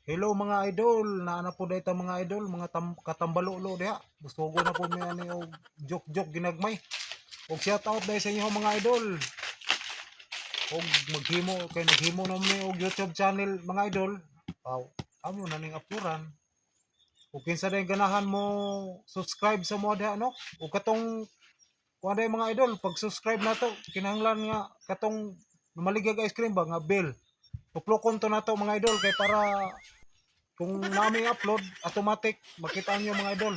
Hello mga idol, naana po dayta mga idol, mga katambalolo diha. Gusto ko na po mi ani og joke ginagmay. Og shout out dahil sa inyo mga idol. Og maghimo kay naghimo na mi og YouTube channel mga idol. Aw, amo na ning apluran. Og kinsa day ganahan mo subscribe sa mo diha no? Og katong kuha day mga idol, pag subscribe na to, kinahanglan nga katong maligag ice cream ba nga bell. Tuplokon to na to mga idol kay para kung nami upload, automatic makita niyo mga idol.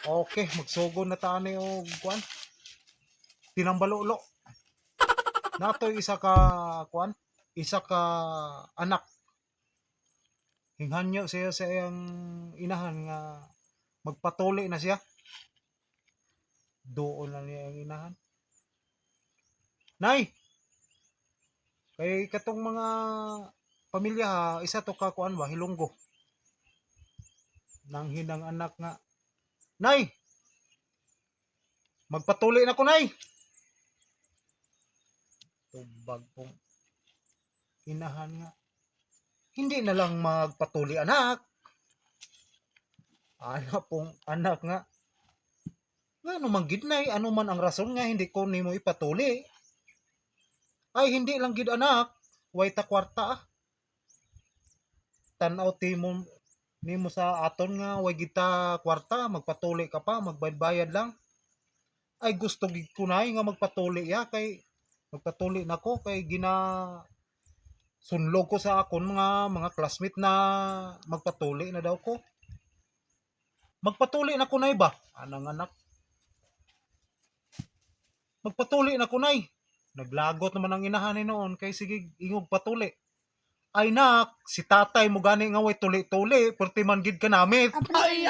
Okay, magsugod na tani og kuan. Tinambalolo. Natoy isa ka kuan, isa ka anak. Hinghanyo siya sa iyang inahan nga magpatuli na siya. Doon na niya ang inahan. Nay, kay katong mga pamilya ha, isa to ka kuan ba hilonggo. Nang hinang anak nga, Nay, magpatuli na ko nay. Tubag pong inahan nga. Hindi na lang magpatuli anak. Anak pong anak nga. Nga ano man gid nay, ano man ang rason nga hindi ko nimo ipatuli. Ay hindi lang gid anak, way ta kwarta ah. Tan-aw timo nimo sa aton nga way gid ta kwarta, magpatuli ka pa, magbayad lang. Ay gusto gid ko nay nga magpatuli ya kay magpatuli nako kay sunlog ko sa akon mga classmate na magpatuli na daw ko. Magpatuli na ko nay ba? Anang anak. Magpatuli na ko nay. Naglagot naman ang inahan ni noon kay sige ingog patuli. Ay nak, si tatay mo gani nga way tuli-tuli, perti man gid ka namit. Ay,